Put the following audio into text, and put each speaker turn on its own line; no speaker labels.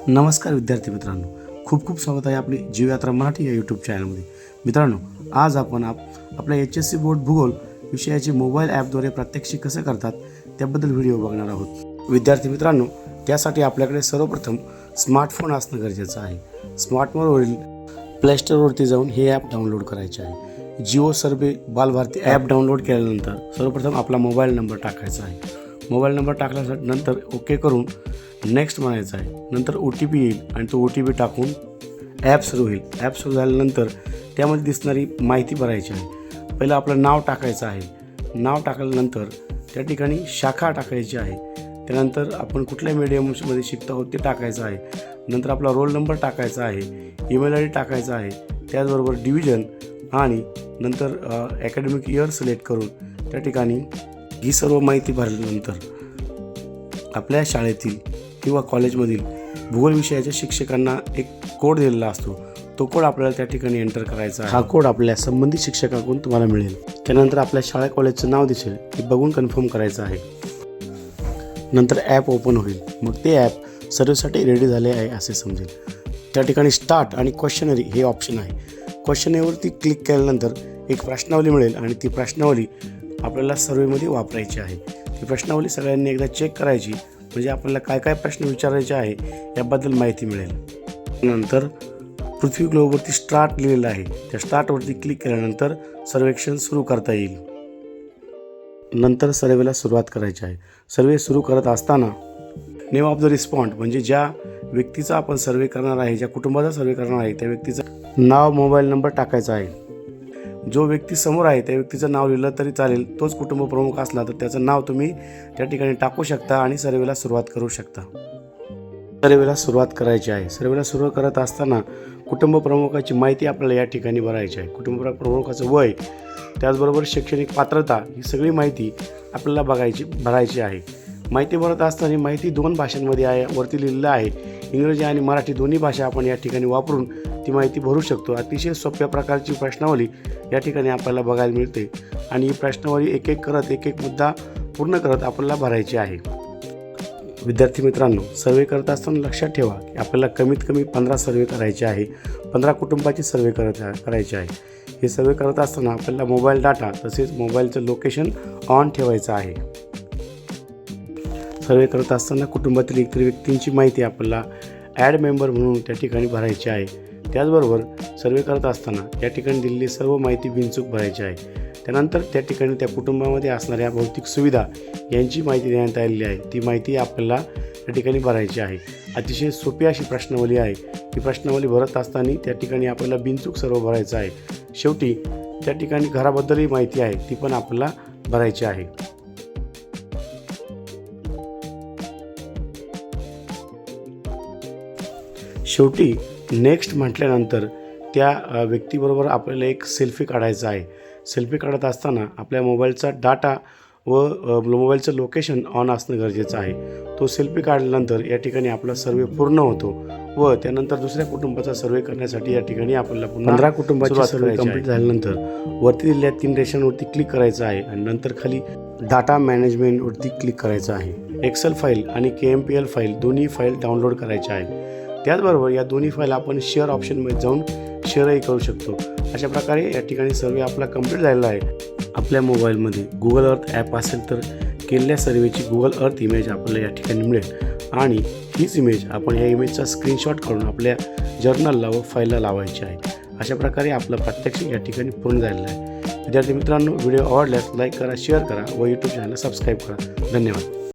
नमस्कार विद्यार्थी मित्रांनो, खूप खूप स्वागत आहे आपली जीवयात्रा मराठी या यूट्यूब चॅनलमध्ये. मित्रांनो, आज आपण आपल्या HSC बोर्ड भूगोल विषयाचे मोबाईल ॲपद्वारे प्रात्यक्षिक कसे करतात त्याबद्दल व्हिडिओ बघणार आहोत. विद्यार्थी मित्रांनो, त्यासाठी आपल्याकडे सर्वप्रथम स्मार्टफोन असणं गरजेचं आहे. स्मार्टफोनवरील प्ले स्टोअरवरती जाऊन हे ॲप डाउनलोड करायचे आहे. जिओ सर्वे बालभारती ॲप डाउनलोड केल्यानंतर सर्वप्रथम आपला मोबाईल नंबर टाकायचा आहे. मोबाईल नंबर टाकल्यानंतर ओके करून नेक्स्ट म्हणायचं आहे. नंतर OTP येईल आणि तो OTP टाकून ॲप सुरू होईल. ॲप सुरू झाल्यानंतर त्यामध्ये दिसणारी माहिती भरायची आहे. पहिलं आपलं नाव टाकायचं आहे. नाव टाकल्यानंतर त्या ठिकाणी शाखा टाकायची आहे. त्यानंतर आपण कुठल्या मीडियममध्ये शिकतो आहोत ते टाकायचं आहे. नंतर आपला रोल नंबर टाकायचा आहे. ईमेल ID टाकायचा आहे. त्याचबरोबर डिव्हिजन आणि नंतर अकॅडमिक इयर सिलेक्ट करून त्या ठिकाणी ही सर्व माहिती भरल्यानंतर आपल्या शाळेतील किंवा कॉलेजमधील भूगोल विषयाच्या शिक्षकांना एक कोड दिलेला असतो. तो कोड आपल्याला त्या ठिकाणी एंटर करायचा आहे. हा कोड आपल्या संबंधित शिक्षकाकडून तुम्हाला मिळेल. त्यानंतर आपल्या शाळा कॉलेजचं नाव दिसेल ते बघून कन्फर्म करायचं आहे. नंतर ॲप ओपन होईल. मग ते ॲप सर्व्हिससाठी रेडी झाले आहे असे समजेल. त्या ठिकाणी स्टार्ट आणि क्वेश्चनरी हे ऑप्शन आहे. क्वेश्चनरीवरती क्लिक केल्यानंतर एक प्रश्नावली मिळेल आणि ती प्रश्नावली आपल्याला सर्वेमध्ये वापरायची आहे. ती प्रश्नावली सगळ्यांनी एकदा चेक करायची, म्हणजे आपल्याला काय काय प्रश्न विचारायचे आहे याबद्दल माहिती मिळेल. नंतर पृथ्वी ग्लोबवरती स्टार्ट लिहिलेलं आहे. त्या स्टार्टवरती क्लिक केल्यानंतर सर्वेक्षण सुरू करता येईल. नंतर सर्वेला सुरुवात करायची आहे. सर्वे सुरू करत असताना नेम ऑफ द रिस्पॉन्ड म्हणजे ज्या व्यक्तीचा आपण सर्वे करणार आहे, ज्या कुटुंबाचा सर्वे करणार आहे त्या व्यक्तीचं नाव, मोबाईल नंबर टाकायचा आहे. जो व्यक्ती समोर आहे त्या व्यक्तीचं नाव लिहिलं तरी चालेल. तोच कुटुंब प्रमुख असला तर त्याचं नाव तुम्ही त्या ठिकाणी टाकू शकता आणि सर्वेला सुरुवात करू शकता. सर्वेला सुरुवात करायची आहे. सर्वेला सुरू करत असताना कुटुंब प्रमुखाची माहिती आपल्याला या ठिकाणी भरायची आहे. कुटुंब प्रमुखाचं वय, त्याचबरोबर शैक्षणिक पात्रता, ही सगळी माहिती आपल्याला भरायची आहे. माहिती भरत असताना माहिती 2 भाषांमध्ये आहे. वरती लिहिलेलं आहे. इंग्रजी आणि मराठी दोन्ही भाषा आपण या ठिकाणी वापरून ती माहिती भरू शकतो. अतिशय सोप्या प्रकारची प्रश्नावली या ठिकाणी आपल्याला बघायला मिळते आणि ही प्रश्नावली एक एक मुद्दा पूर्ण करत आपल्याला भरायची आहे. विद्यार्थी मित्रांनो, सर्वे करत असताना लक्षात ठेवा की आपल्याला कमीत कमी 15 सर्वे करायचे आहे. 15 कुटुंबाची सर्वे करायचे आहे. हे सर्वे करत असताना आपल्याला मोबाईल डाटा तसेच मोबाईलचं लोकेशन ऑन ठेवायचं आहे. सर्वे करत असताना कुटुंबातील इतर व्यक्तींची माहिती आपल्याला ॲड मेंबर म्हणून त्या ठिकाणी भरायची आहे. त्याचबरोबर सर्वे करत असताना या ठिकाणी दिलेली सर्व माहिती बिनचूक भरायची आहे. त्यानंतर त्या ठिकाणी त्या कुटुंबामध्ये असणाऱ्या भौतिक सुविधा यांची माहिती देण्यात आलेली आहे. ती माहिती आपल्याला त्या ठिकाणी भरायची आहे. अतिशय सोपी अशी प्रश्नावली आहे. ही प्रश्नावली भरत असताना त्या ठिकाणी आपल्याला बिनचूक सर्व भरायचं आहे. शेवटी त्या ठिकाणी घराबद्दलही माहिती आहे, ती पण आपल्याला भरायची आहे. शेवटी नेक्स्ट म्हटल्यानंतर त्या व्यक्तीबरोबर आपल्याला एक सेल्फी काढायचा आहे. सेल्फी काढत असताना आपल्या मोबाईलचा डाटा व मोबाईलचं लोकेशन ऑन असणं गरजेचं आहे. तो सेल्फी काढल्यानंतर या ठिकाणी आपला सर्वे पूर्ण होतो व त्यानंतर दुसऱ्या कुटुंबाचा सर्वे करण्यासाठी या ठिकाणी आपल्याला 15 कुटुंबाची सर्वे कंप्लीट झाल्यानंतर वरती दिलेल्या 3 रेषांवरती क्लिक करायचं आहे आणि नंतर खाली डाटा मॅनेजमेंटवरती क्लिक करायचं आहे. एक्सेल फाईल आणि KMPL फाईल दोन्ही फाईल डाउनलोड करायच्या आहे. त्याचबरोबर या दोन्ही फाईल आपण शेअर ऑप्शनमध्ये जाऊन शेअरही करू शकतो. अशा प्रकारे या ठिकाणी सर्वे आपला कंप्लीट झालेला आहे. आपल्या मोबाईलमध्ये गुगल अर्थ ॲप असेल तर केलेल्या सर्वेची गुगल अर्थ इमेज आपल्याला या ठिकाणी मिळेल आणि हीच इमेज आपण या इमेजचा स्क्रीनशॉट काढून आपल्या जर्नलला व फाईलला लावायची आहे. अशा प्रकारे आपलं प्रात्यक्षिक या ठिकाणी पूर्ण झालेलं आहे. विद्यार्थी मित्रांनो, व्हिडिओ आवडल्यास लाईक करा, शेअर करा व यूट्यूब चॅनलला सबस्क्राईब करा. धन्यवाद.